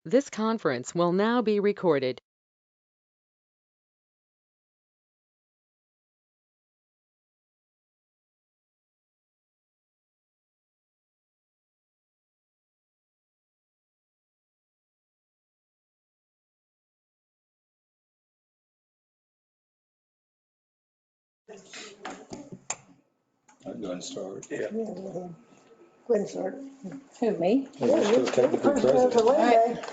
This conference will now be recorded. I'm going to start. Yeah. Go ahead and start. Who, me? You're still technically President of the president. Land Bank.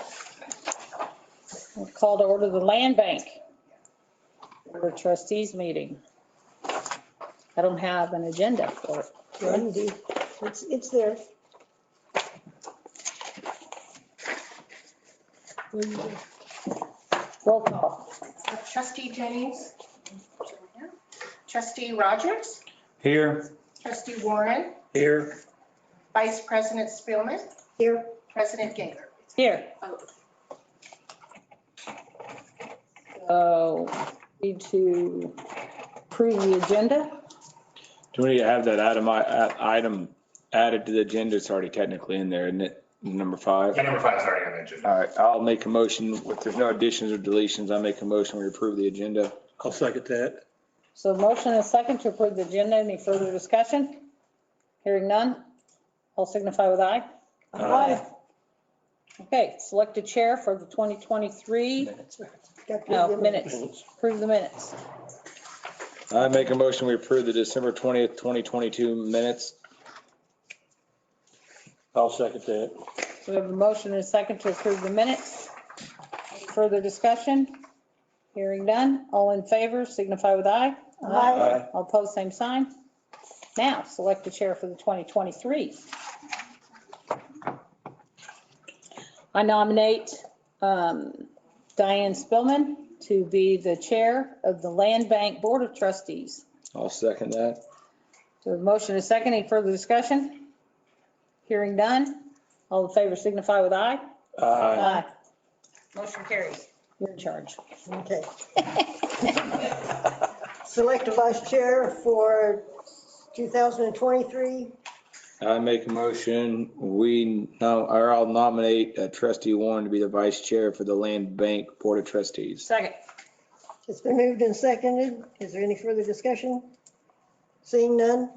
We'll call to order the Land Bank Board of Trustees meeting. I don't have an agenda for it. Yeah, you do. It's there. Roll call. Trustee Jennings. Trustee Rogers. Here. Trustee Warren. Here. Vice President Spielman. Here. President Gager. Here. So, need to approve the agenda. Do we need to have that item added to the agenda? It's already technically in there, isn't it? Number 5? Yeah, number 5 is already on the agenda. All right, I'll make a motion. If there's no additions or deletions, I'll make a motion. We approve the agenda. I'll second that. So motion and second to approve the agenda. Any further discussion? Hearing none. All signify with aye. Aye. Okay, select a chair for the 2023. No, minutes. Approve the minutes. I make a motion. We approve the December 20th, 2022 minutes. I'll second that. So we have a motion and a second to approve the minutes. Any further discussion? Hearing none. All in favor signify with aye. Aye. All opposed, same sign. Now, select the chair for the 2023. I nominate Diane Spillman to be the chair of the Land Bank Board of Trustees. I'll second that. So a motion and a second. Any further discussion? Hearing none. All in favor signify with aye. Aye. Motion carries. You're in charge. Okay. Select a vice chair for 2023. I make a motion. I'll nominate Trustee Warren to be the vice chair for the Land Bank Board of Trustees. Second. It's been moved and seconded. Is there any further discussion? Seeing none.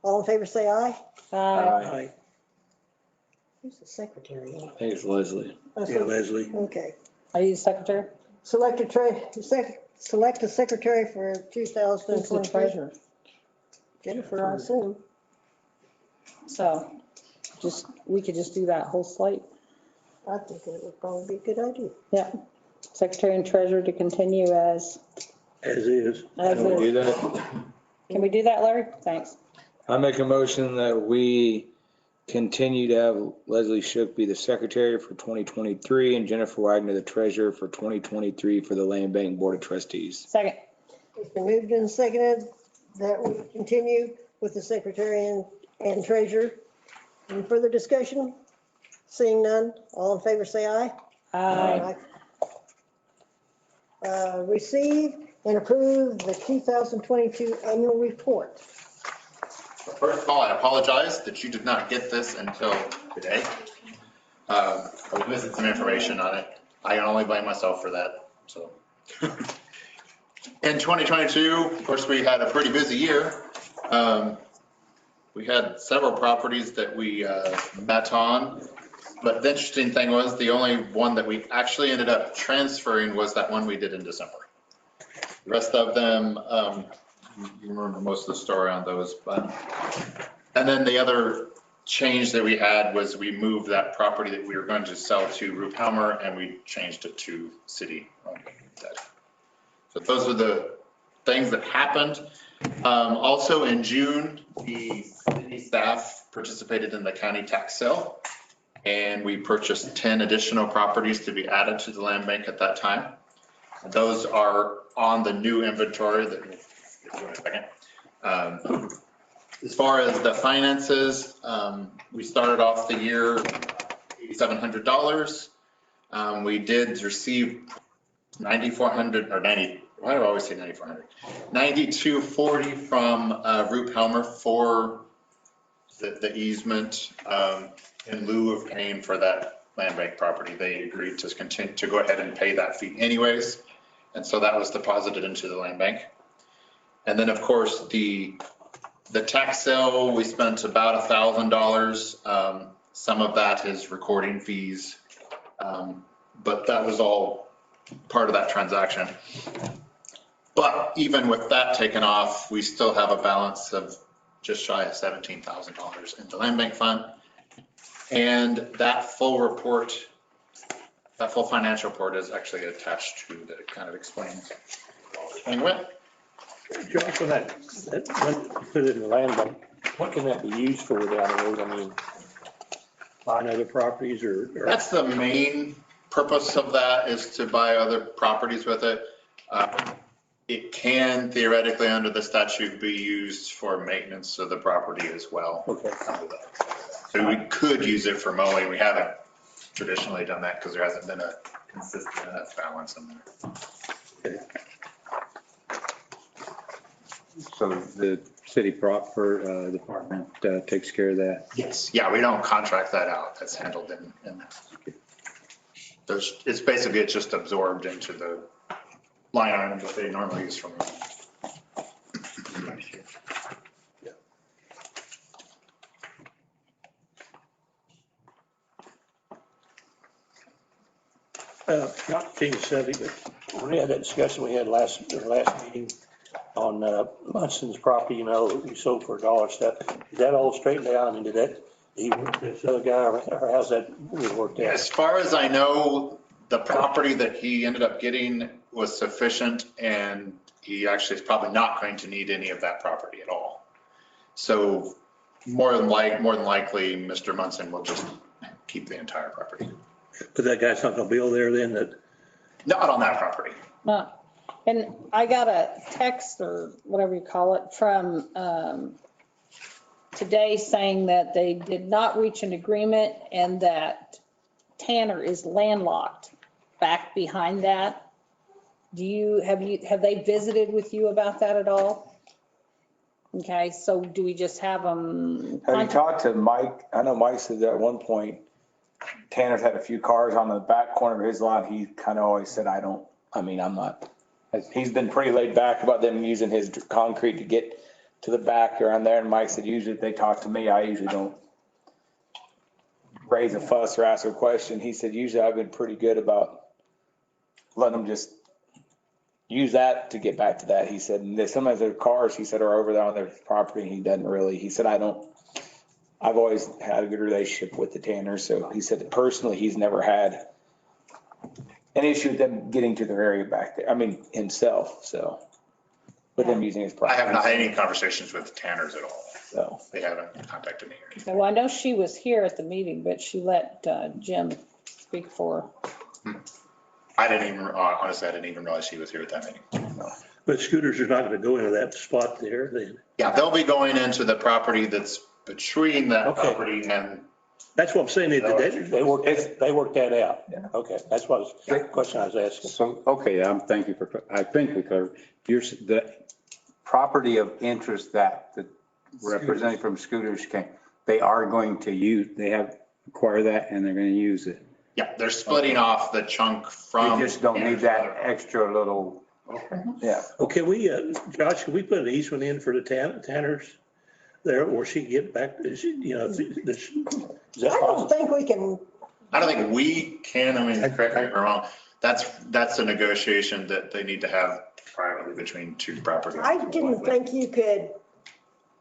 All in favor say aye. Aye. Who's the secretary? I think it's Leslie. Leslie. Okay. Are you the secretary? Select a secretary for Who's the 2023. treasurer? Jennifer, I assume. So we could just do that whole slate. I think it would probably be a good idea. Yeah. Secretary and treasurer to continue as is. Can we do that? Can we do that, Larry? Thanks. I make a motion that we continue to have Leslie Shook be the secretary for 2023 and Jennifer Wagner the treasurer for 2023 for the Land Bank Board of Trustees. Second. It's been moved and seconded that we continue with the secretary and treasurer. Any further discussion? Seeing none, all in favor say aye. Aye. Receive and approve the 2022 annual report. First of all, I apologize that you did not get this until today. I was missing some information on it. I can only blame myself for that, so. In 2022, of course, we had a pretty busy year. We had several properties that we met on, but the interesting thing was the only one that we actually ended up transferring was that one we did in December. The rest of them, you remember most of the story on those, but, and then the other change that we had was we moved that property that we were going to sell to Ruppelmer and we changed it to city. So those are the things that happened. Also in June, the city staff participated in the county tax sale and we purchased 10 additional properties to be added to the land bank at that time. And those are on the new inventory that we'll get to in a second. As far as the finances, we started off the year $8,700. We did receive 9,400 or 90. Why do I always say 9,400? 9,240 from Ruppelmer for the easement in lieu of paying for that land bank property. They agreed to continue to go ahead and pay that fee anyways. And so that was deposited into the land bank. And then, of course, the tax sale, we spent about $1,000. Some of that is recording fees. But that was all part of that transaction. But even with that taken off, we still have a balance of just shy of $17,000 in the land bank fund. And that full report, that full financial report is actually attached to that. It kind of explains how it went. Josh, when that when you put it in the land bank, what can that be used for down the road? I mean, buying other properties or? That's the main purpose of that, is to buy other properties with it. It can theoretically, under the statute, be used for maintenance of the property as well. Okay. So we could use it for mowing. We haven't traditionally done that because there hasn't been a consistent enough balance in there. Okay. So the city department takes care of that? Yes. Yeah, we don't contract that out. That's handled in it's basically, it's just absorbed into the line item that they normally use from. Not to change the subject, but when we had that discussion we had last meeting on Munson's property, you know, we sold for $1 stuff. Is that all straightened out? And did he work with this other guy, or how's that worked out? As far as I know, the property that he ended up getting was sufficient, and he actually is probably not going to need any of that property at all. So more than likely, Mr. Munson will just keep the entire property. But that guy's not gonna build there then? That Not on that property. And I got a text or whatever you call it from today saying that they did not reach an agreement and that Tanner is landlocked back behind that. Have they visited with you about that at all? Okay, so do we just have them? Have you talked to Mike? I know Mike said that at one point, Tanner's had a few cars on the back corner of his lot. He kind of always said, I'm not. He's been pretty laid back about them using his concrete to get to the back around there. And Mike said, usually if they talk to me, I usually don't raise a fuss or ask a question. He said, usually I've been pretty good about letting them just use that to get back to that. He said, and sometimes their cars, he said, are over there on their property. And he doesn't really, he said, I've always had a good relationship with the Tanners. So he said that personally, he's never had an issue with them getting to their area back there. I mean, himself, so, with them using his I property. have not had any conversations with Tanners at all. So, They haven't contacted me. Well, I know she was here at the meeting, but she let Jim speak for her. Honestly, I didn't even realize she was here at that meeting. but scooters are not gonna go into that spot there then? Yeah, they'll be going into the property that's between that Okay. property and, That's what I'm saying, they worked that out. Yeah. Okay, that's the question I was asking. So, okay, I think we covered, the property of interest that the representative from Scooters they are going to use, they have acquired that and they're going to use it. yeah, they're splitting off the chunk from. You just don't need that extra little, okay. yeah. Okay, Josh, can we put an easement in for the Tanners there, or she get back, is that I don't possible? think we can, I don't think we can, I mean, correct me if I'm wrong, that's a negotiation that they need to have privately between two property owners. I didn't think you could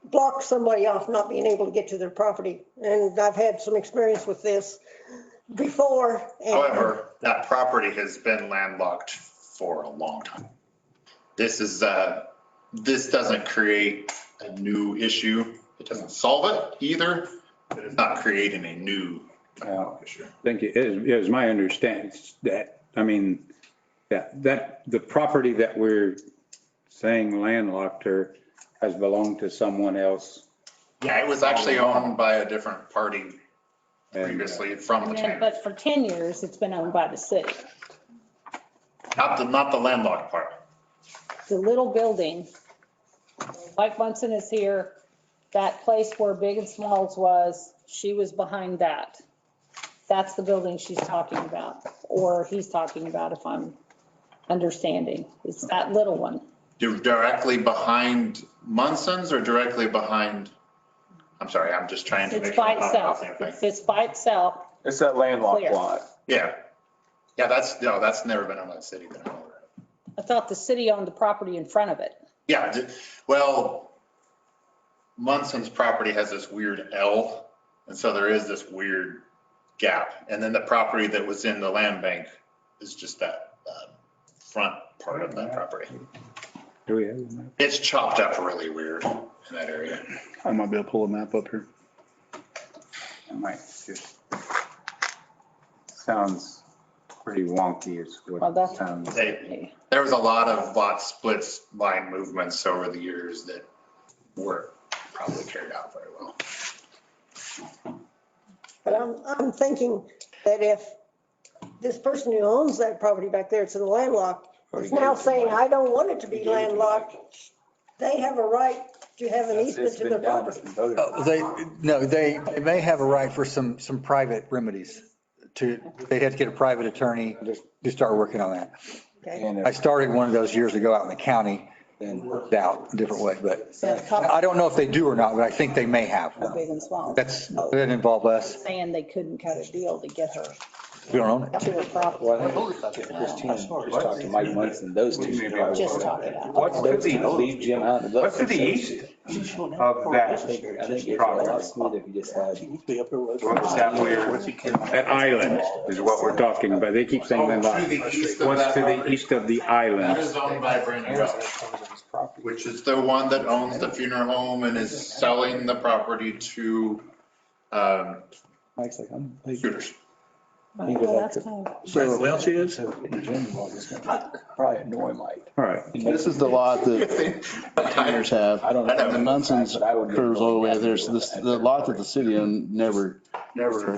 block somebody off not being able to get to their property. And I've had some experience with this before. and- However, that property has been landlocked for a long time. This doesn't create a new issue. It doesn't solve it either, but it's not creating a new issue. I think it was my understanding that, that the property that we're saying landlocked or has belonged to someone else. Yeah, it was actually owned by a different party And, previously from the And then, town. but for 10 years, it's been owned by the city. Not the landlocked part. The little building, Mike Munson is here, that place where Big and Smalls was, she was behind that That's the building she's talking about, or he's talking about, if I'm understanding. It's that little one. Directly behind Munson's or directly behind, I'm sorry, I'm just trying to It's make sure. by I'm talking about itself. the same thing. It's by itself. It's that landlocked Clear. lot. Yeah. Yeah, that's never been owned by the city that I'm aware of. I thought the city owned the property in front of it. Yeah, well, Munson's property has this weird L, and so there is this weird gap. And then the property that was in the land bank is just that front part of that property. Do we have a map? It's chopped up really weird in that area. I might be able to pull a map up here. It might just, sounds pretty wonky is Well, what it that's- sounds. There was a lot of lot splits, line movements over the years that weren't probably carried out very well. But I'm thinking that if this person who owns that property back there, it's in landlocked, is now saying, I don't want it to be landlocked, they have a right to have an easement to their property. They may have a right for some private remedies they'd have to get a private attorney to start working on that. Okay. I started one of those years ago out in the county and worked out a different way, but I don't know if they do or not, but I think they may have. Big and small. That doesn't involve us. Saying they couldn't cut a deal to get her We don't own it. to her property. Christine, just talked to Mike Munson, those two. Just talk it out. What's Those to two the, leave Jim out. what's to the east of that I think it's a lot smoother if you just had. What's that weird, that island is what we're talking about. They keep saying that. To the east of What's that to the property? east of the That island? is owned by Brandon Welch, which is the one that owns the funeral home and is selling the property to Mike's like, I'm. Scooters. Well, that's kind of. So who else is? Probably annoy Mike. All right. This is the lot that Tigers have. I don't know. And the Munson's curves all the way there. So the lot that the city owned never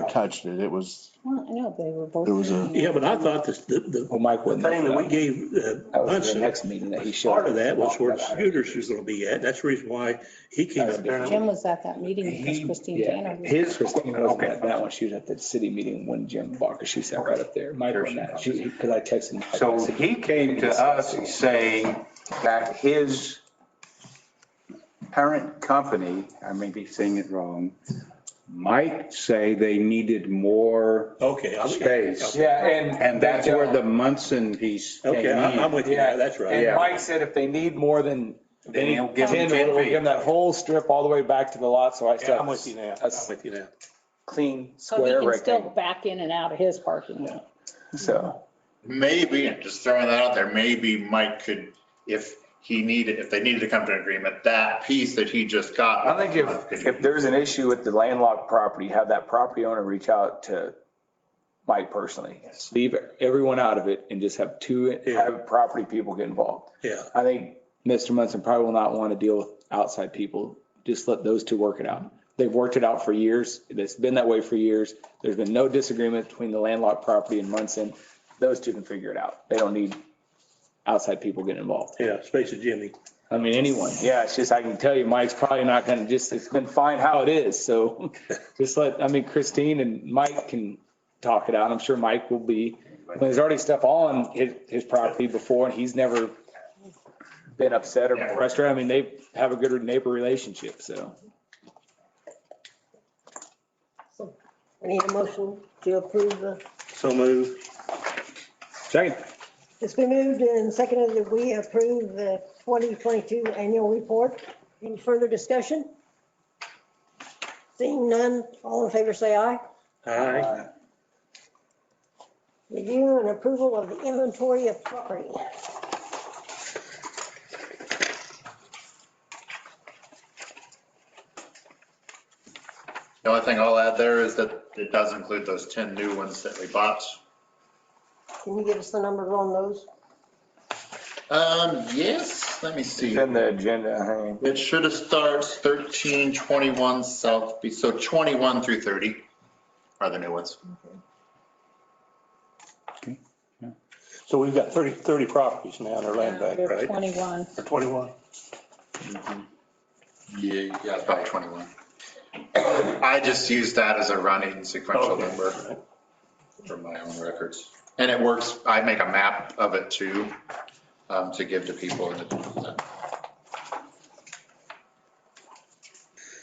touched it. It was, Well, I know, they were both. There was a- Yeah, but I thought the Well, Mike the wouldn't. thing that we gave That was the Munson, next meeting that he showed. part of that was where Scooters was gonna be at. That's the reason why he came up there. Jim was at that meeting because Christine Tanner. was- His, Christine wasn't at that one, she was at the city meeting when Jim Barker, she sat right up there. Mike wasn't at, because I texted Mike. So he came to us saying that his parent company, I may be saying it wrong, might say they needed more Okay. space. Yeah, And that's where the Munson piece came Okay, I'm in. with you. Yeah, That's right. And Yeah. Mike said if they need more than, Then he'll give them 10, 10 we'll feet. give them that whole strip all the way back to the lot, so I still Yeah, have I'm with you now. a I'm with you now. clean So he square can still rectangle. back in and out of his parking lot. So, Maybe, and just throwing that out there, maybe Mike could, if they needed to come to an agreement, that piece that he just got. I think if there's an issue with the landlocked property, have that property owner reach out to Mike personally. Leave everyone out of it and just have have property people get involved. Yeah. I think Mr. Munson probably will not want to deal with outside people. Just let those two work it out. They've worked it out for years. It's been that way for years. There's been no disagreement between the landlocked property and Munson. Those two can figure it out. They don't need outside people getting involved. Yeah, space of Jimmy. I mean, anyone. Yeah, it's just, I can tell you, Mike's probably not gonna it's been fine how it is, so just Christine and Mike can talk it out. I'm sure Mike will be, there's already stuff on his property before, and he's never been upset or frustrated. I mean, they have a good neighbor relationship, so. I need a motion to approve So move. Second. it's been moved and seconded that we approve the 2022 annual report. Any further discussion? Seeing none, all in favor say aye. Aye. Review and approval of the inventory of property. The only thing I'll add there is that it does include those 10 new ones that we bought. Can you give us the numbers on those? Yes, let me see. It's in the agenda. It should have started 13, 21 South Beach, so 21 through 30 are the new ones. So we've got 30 properties now in our land bank, They're right? 21. Or 21. Yeah, it's probably 21. I just used that as a running sequential number. from my own records. And it works, I make a map of it too, to give to people.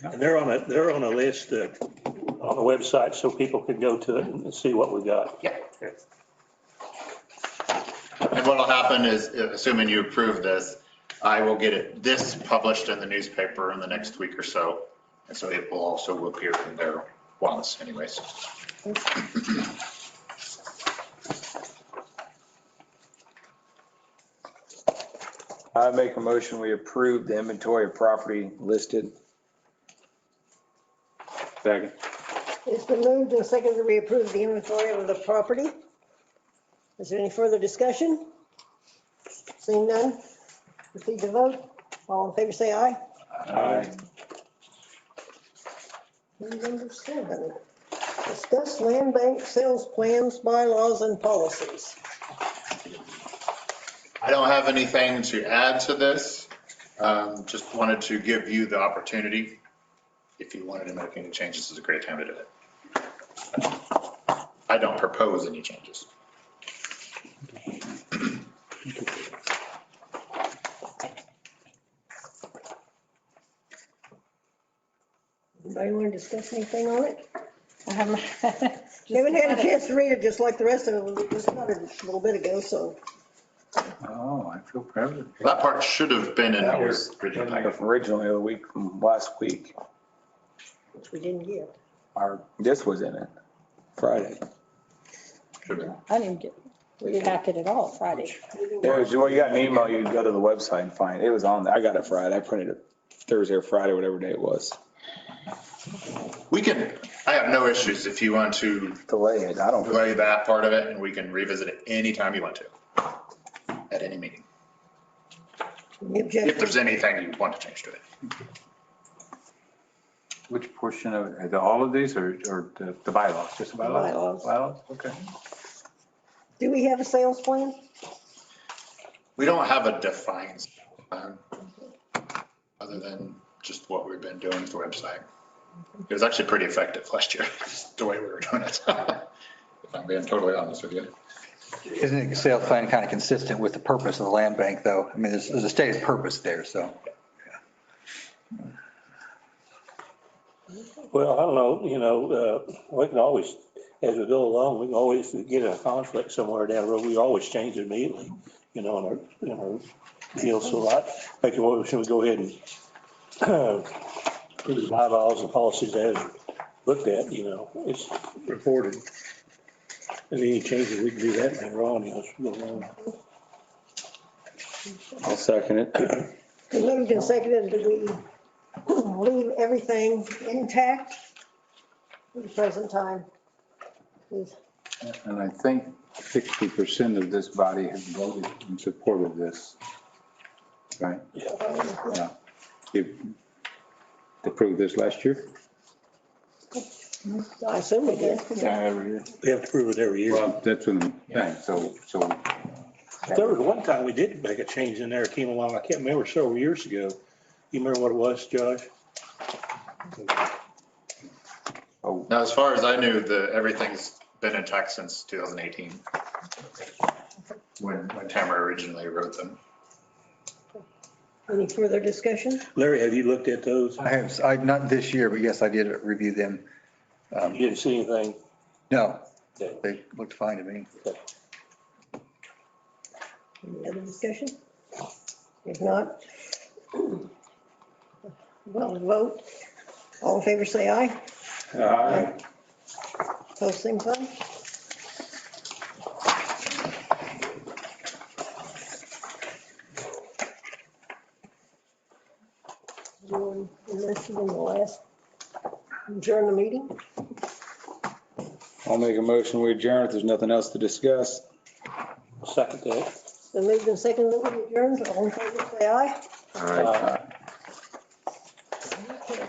And they're on a list on the website so people can go to it and see what we got. Yeah. And what'll happen is, assuming you approve this, I will get this published in the newspaper in the next week or so. And so it will also appear in there once anyways. I make a motion, we approve the inventory of property listed. Second. It's been moved and seconded to reapprove the inventory of the property. Is there any further discussion? Seeing none, proceed to vote. All in favor, say aye. Aye. Number 7, discuss land bank sales plans, bylaws, and policies. I don't have anything to add to this. Just wanted to give you the opportunity. If you wanted to make any changes, this is a great time to do it. I don't propose any changes. Anybody want to discuss anything on it? I haven't. Haven't had a chance to read it just like the rest of it. We just got it a little bit ago, so. Oh, I feel proud. That part should have been in That your was original packet. originally a week from last week. Which we didn't get. This was in it, Friday. Should have been. I didn't get the packet at all Friday. Well, you got an email, you can go to the website and find it. It was on there. I got it Friday. I printed it Thursday or Friday, whatever day it was. I have no issues if you want to Delay it. I don't. delay that part of it, and we can revisit it anytime you want to, at any meeting, Any if objection? there's anything you want to change to it. Which portion of, all of these or the bylaws, just the bylaws? Bylaws. Bylaws, okay. Do we have a sales plan? We don't have a defined plan, other than just what we've been doing with the website. It was actually pretty effective last year, just the way we were doing it. If I'm being totally honest with you. Isn't the sales plan kind of consistent with the purpose of the land bank, though? I mean, there's a stated purpose there, so. Well, I don't know, we can always, as we go along, we can always get in a conflict somewhere down the road. We always change it immediately, in our deal. So I think we go ahead and put the bylaws and policies as looked at, it's reported. And any changes, we can do that later on, as we go along. I'll second it. We moved and seconded, did we leave everything intact for the present time? Please. And I think 60% of this body has voted in support of this, right? Yeah. You approved this last year? I assume we did. Yeah, every year. We have to prove it every year. Well, that's what I'm saying, so There was one time we did make a change in there, it came along, I can't remember, several years ago. You remember what it was, Josh? Now, as far as I knew, everything's been intact since 2018, when Tamara originally wrote them. Any further discussion? Larry, have you looked at those? Not this year, but yes, I did review them. You didn't see anything? No, Okay. they looked fine to me. Any other discussion? If not, well, vote. All in favor, say aye. Aye. Opposed, same sign. Anyone interested in the last, adjourn the meeting? I'll make a motion, we adjourn if there's nothing else to discuss. Second that. The moved and seconded, that we adjourn. All in favor, say aye. Aye. Okay.